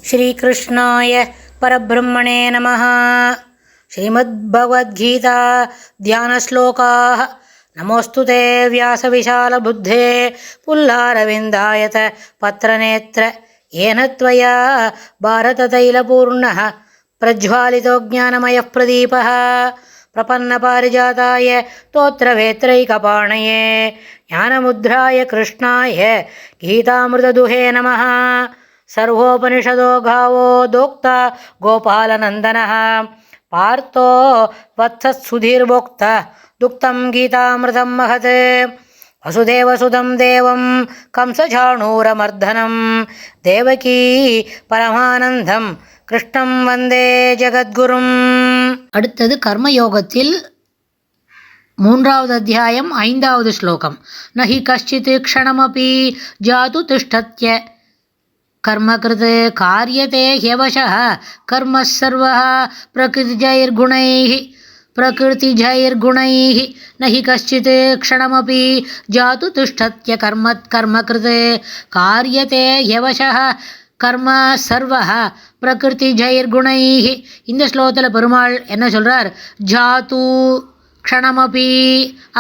श्रीकृष्णाय परब्रह्मणे नमः। श्रीमद्भगवद्गीता ध्यानश्लोकाः। नमोऽस्तु ते व्यासविशालबुद्धे पुल्लारविन्दायत पत्रनेत्र येन त्वया भारततैलपूर्णः प्रज्वालितो ज्ञानमयः प्रदीपः प्रपन्नपारिजाताय स्तोत्रवेत्रैकपाणये ज्ञानमुद्राय कृष्णाय गीतामृतदुहे नमः। सर्वोपनिषदो गावो दोक्ता गोपालनन्दनः पार्थो वत्सत्सुधीर्भोक्ता दुक्तं गीतामृतं महत्। वसुदेवसुतं देवं कंसचाणूरमर्दनं देवकी परमानन्दं கிருஷ்ணம் வந்தே ஜகத்குரும். அடுத்தது கர்மயோகத்தில் 3வது அத்தியாயம் 5வது ஸ்லோகம். நஹி கஷ்சித் க்ஷணமபி ஜாது திஷ்டத்ய கர்மகிருத் காரியதே ஹ்யவசः கர்ம சர்வः பிரகிருதிஜைர்குணைः நஹி கஷ்சித் க்ஷணமபி ஜாது திஷ்டத்ய கர்மகிருத் காரியதே ஹ்யவசः கர்ம சர்வஹ பிரகிருதி ஜெயர்குணைஹி. இந்த ஸ்லோகத்தில் பெருமாள் என்ன சொல்கிறார்? ஜாத்து க்ஷணமபி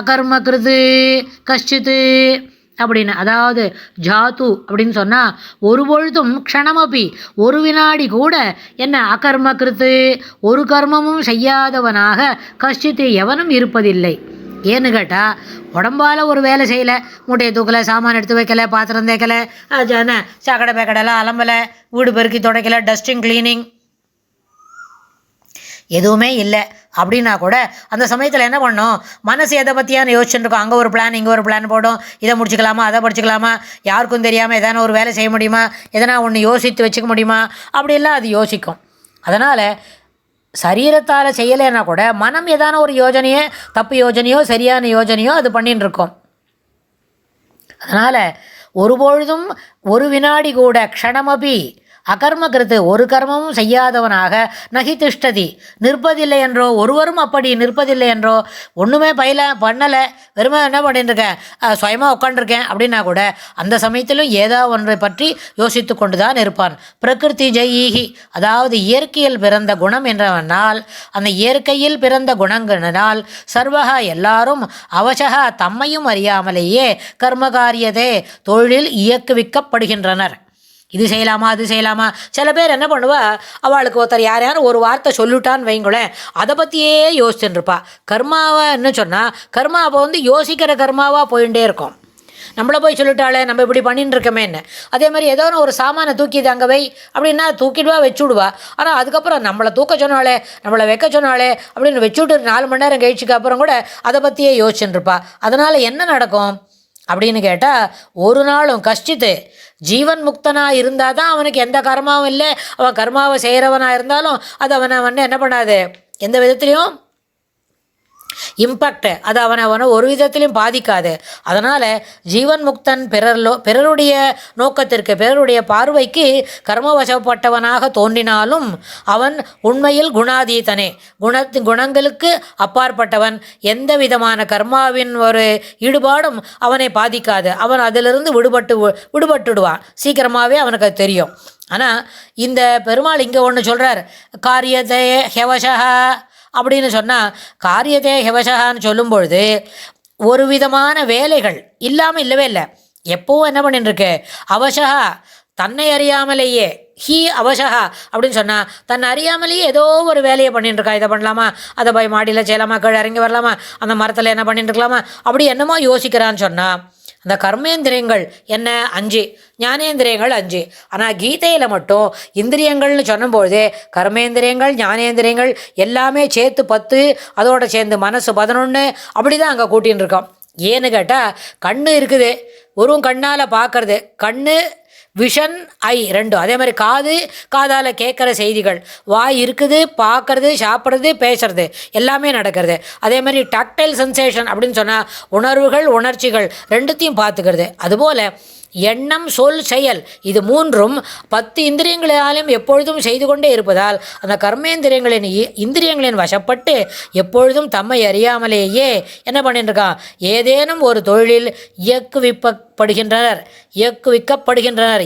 அகர்மகிருது கஷ்டித்து அப்படின்னு. அதாவது ஜாத்து அப்படின்னு சொன்னால் ஒரு பொழுதும் க்ஷணமபி ஒரு வினாடி கூட என்ன அகர்மகிருத்து ஒரு கர்மமும் செய்யாதவனாக கஷ்டித்து எவனும் இருப்பதில்லை. ஏன்னு கேட்டால் உடம்பால் ஒரு வேலை செய்யலை, மூட்டையை தூக்கலை, சாமான் எடுத்து வைக்கலை, பாத்திரம் தேய்க்கலை, சாக்கடை பேக்கடைலாம் அலம்பலை, வீடு பெருக்கி துடைக்கலை, டஸ்டிங் கிளீனிங் எதுவுமே இல்லை அப்படின்னா கூட அந்த சமயத்தில் என்ன பண்ணோம்? மனசு எதை பற்றியான யோசிச்சுட்டு இருக்கோம். அங்கே ஒரு பிளான், இங்கே ஒரு பிளான் போடும். இதை முடிச்சுக்கலாமா, அதை படிச்சுக்கலாமா, யாருக்கும் தெரியாமல் எதனா ஒரு வேலை செய்ய முடியுமா, எதனா ஒன்று யோசித்து வச்சுக்க முடியுமா, அப்படிலாம் அது யோசிக்கும். அதனால் சரீரத்தால் செய்யலைன்னா கூட மனம் ஏதான ஒரு யோஜனையோ, தப்பு யோஜனையோ சரியான யோஜனையோ அது பண்ணின்னு இருக்கோம். அதனால் ஒருபொழுதும் ஒரு வினாடி கூட க்ஷணமபி அகர்மகிருத்து ஒரு கர்மமும் செய்யாதவனாக நகி திஷ்டதி நிற்பதில்லை என்றோ, ஒருவரும் அப்படி நிற்பதில்லை என்றோ, ஒன்றுமே பண்ணலை, வெறுமை என்ன பண்ணிட்டுருக்கேன், சுயமாக உட்காண்டிருக்கேன் அப்படின்னா கூட அந்த சமயத்திலும் ஏதோ ஒன்றை பற்றி யோசித்து கொண்டு தான் இருப்பான். பிரகிருதி ஜெயீகி அதாவது இயற்கையில் பிறந்த குணம் என்றவனால், அந்த இயற்கையில் பிறந்த குணங்களினால் சர்வகா எல்லாரும் அவசகா தம்மையும் அறியாமலேயே கர்மகாரியதே தொழிலில் இயக்குவிக்கப்படுகின்றனர். இது செய்யலாமா, அது செய்யலாமா. சில பேர் என்ன பண்ணுவா, அவளுக்கு ஒருத்தர் யாரையான ஒரு வார்த்தை சொல்லிட்டான்னு வைங்களேன், அதை பற்றியே யோசிச்சுட்டு இருப்பா. கர்மாவை என்ன சொன்னால் கர்மா அப்போ யோசிக்கிற கர்மாவாக போயிட்டே இருக்கும். நம்மளை போய் சொல்லிட்டாலே நம்ம இப்படி பண்ணிட்டு இருக்கமே என்ன. அதே மாதிரி ஏதோ ஒரு சாமானை தூக்கிது அங்கே வை அப்படின்னா தூக்கிடுவா, வச்சுடுவா. ஆனால் அதுக்கப்புறம் நம்மளை தூக்க சொன்னாலே, நம்மளை வைக்க சொன்னாலே அப்படின்னு வச்சுட்டு 4 மணி நேரம் கழிச்சுக்கு அப்புறம் கூட அதை பற்றியே யோசிச்சுட்டு இருப்பா. அதனால் என்ன நடக்கும் அப்படின்னு கேட்டால், ஒரு நாளும் கஷ்டித்து ஜீவன் முக்தனாக இருந்தால் தான் அவனுக்கு எந்த கர்மாவும் இல்லை. அவன் கர்மாவை செய்கிறவனாக இருந்தாலும் அது அவனை என்ன பண்ணாது, எந்த விதத்துலேயும் இம்பேக்ட் அது அவனை ஒரு விதத்திலையும் பாதிக்காது. அதனால் ஜீவன் முக்தன் பிறருடைய நோக்கத்திற்கு, பிறருடைய பார்வைக்கு கர்மவசப்பட்டவனாக தோன்றினாலும் அவன் உண்மையில் குணாதீதனே, குணங்களுக்கு அப்பாற்பட்டவன். எந்த விதமான கர்மாவின் ஒரு ஈடுபாடும் அவனை பாதிக்காது. அவன் அதிலிருந்து விடுபட்டுடுவான் சீக்கிரமாகவே, அவனுக்கு அது தெரியும். ஆனால் இந்த பெருமாள் இங்கே ஒன்று சொல்கிறார், காரியத்தை ஹெவசா அப்படின்னு சொன்னால், காரியத்தே ஹெவசகான்னு சொல்லும்பொழுது ஒரு விதமான வேலைகள் இல்லாமல் இல்லவே இல்லை. எப்போவும் என்ன பண்ணிட்டுருக்கு, அவசகா தன்னை அறியாமலேயே, ஹீ அவசகா அப்படின்னு சொன்னால் தன்னை அறியாமலேயே ஏதோ ஒரு வேலையை பண்ணிட்டு இருக்கா. இதை பண்ணலாமா, அதை போய் மாடியில் செய்யலாமா, கீழே இறங்கி வரலாமா, அந்த மரத்தில் என்ன பண்ணிட்டு இருக்கலாமா, அப்படி என்னமோ யோசிக்கிறான்னு சொன்னால் அந்த கர்மேந்திரியங்கள் என்ன 5, ஞானேந்திரியங்கள் 5. ஆனால் கீதையில் மட்டும் இந்திரியங்கள்னு சொன்னும்போதே கர்மேந்திரியங்கள், ஞானேந்திரியங்கள் எல்லாமே சேர்த்து 10, அதோடு சேர்ந்து மனசு 11 அப்படி தான் அங்கே கூட்டின்னு இருக்கோம். ஏன்னு கேட்டால் கண்ணு இருக்குது, ஒரு கண்ணால் பார்க்கறது, கண்ணு விஷன் ஐ 2. அதே மாதிரி காதால் கேட்குற செய்திகள், வாய் இருக்குது, பார்க்குறது, சாப்பிட்றது, பேசுறது எல்லாமே நடக்கிறது. அதே மாதிரி டாக்டைல் சென்சேஷன் அப்படின்னு சொன்னால் உணர்வுகள், உணர்ச்சிகள் 2த்தையும் பார்த்துக்கிறது. அதுபோல் எண்ணம், சொல், செயல் இது 3ம் 10 இந்திரியங்களாலும் எப்பொழுதும் செய்து கொண்டே இருப்பதால் அந்த இந்திரியங்களின் வசப்பட்டு எப்பொழுதும் தம்மை அறியாமலேயே என்ன பண்ணிட்டு இருக்கான், ஏதேனும் ஒரு தொழிலில் இயக்கப்படுகின்றனர், இயக்குவிக்கப்படுகின்றனர்.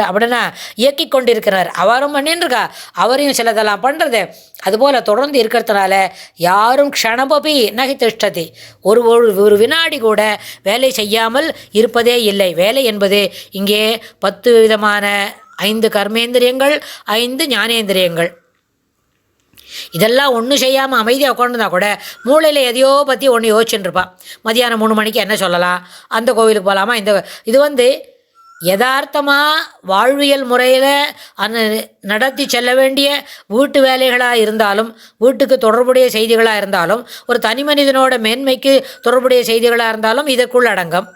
அப்படின்னா இயக்கி கொண்டிருக்கிறார். அவரும் பண்ணிட்டுருக்கா, அவரையும் சிலதெல்லாம் பண்ணுறது. அதுபோல் தொடர்ந்து இருக்கிறதுனால யாரும் க்ஷணபபி நகி திஷ்டதி, ஒரு ஒரு வினாடி கூட வேலை செய்யாமல் இருப்பதே இல்லை. வேலை என்பது இங்கே 10 விதமான 5 கர்மேந்திரியங்கள், 5 ஞானேந்திரியங்கள். இதெல்லாம் ஒன்றும் செய்யாமல் அமைதியாக உட்காந்துருந்தா கூட மூளையில் எதையோ பற்றி ஒன்று யோசிச்சுட்டு இருப்பான். மதியானம் 3 மணிக்கு என்ன சொல்லலாம், அந்த கோவிலுக்கு போகலாமா, இது யதார்த்தமாக வாழ்வியல் முறையில் நடத்தி செல்ல வேண்டிய வீட்டு வேலைகளாக இருந்தாலும், வீட்டுக்கு தொடர்புடைய செய்திகளாக இருந்தாலும், ஒரு தனி மனிதனோட மேன்மைக்கு தொடர்புடைய செய்திகளாக இருந்தாலும் இதற்குள் அடங்கும்.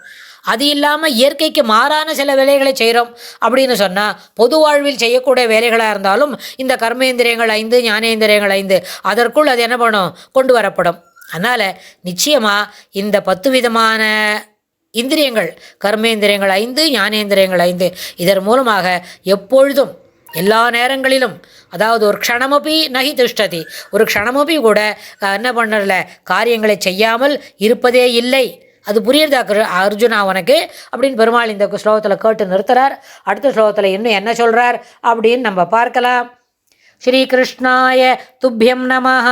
அது இல்லாமல் இயற்கைக்கு மாறான சில வேலைகளை செய்கிறோம் அப்படின்னு சொன்னால், பொது வாழ்வில் செய்யக்கூடிய வேலைகளாக இருந்தாலும் இந்த கர்மேந்திரியங்கள் 5, ஞானேந்திரியங்கள் 5 அதற்குள் அது என்ன பண்ணும், கொண்டு வரப்படும். அதனால் நிச்சயமாக இந்த 10 விதமான இந்திரியங்கள், கர்மேந்திரியங்கள் 5, ஞானேந்திரியங்கள் 5, இதன் மூலமாக எப்பொழுதும் எல்லா நேரங்களிலும், அதாவது ஒரு க்ஷணமபி நகி திஷ்டதி, ஒரு க்ஷணமபி கூட என்ன பண்ணல, காரியங்களை செய்யாமல் இருப்பதே இல்லை. அது புரியுறதா அர்ஜுனா உனக்கு அப்படின்னு பெருமாள் இந்த ஸ்லோகத்தில் கேட்டு நிறுத்துறார். அடுத்த ஸ்லோகத்தில் இன்னும் என்ன சொல்கிறார் அப்படின்னு நம்ம பார்க்கலாம். ஸ்ரீ கிருஷ்ணாய துப்யம் நமஹ.